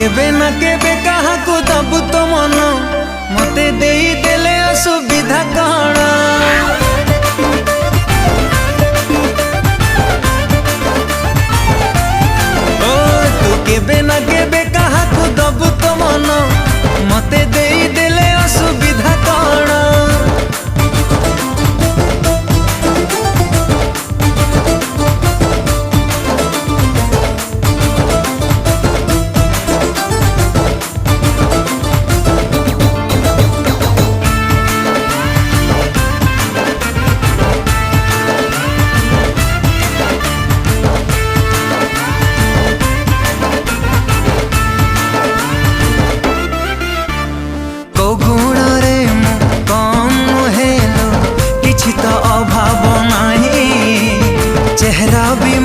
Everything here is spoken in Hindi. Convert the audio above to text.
केबे ना केबे कहा को दबु तो मन मते देई देले असुविधा कण ओ तू केबे ना केबे कहा को दबु तो मन मते देई देले असुविधा कण तो अभाव नहीं चेहरा भी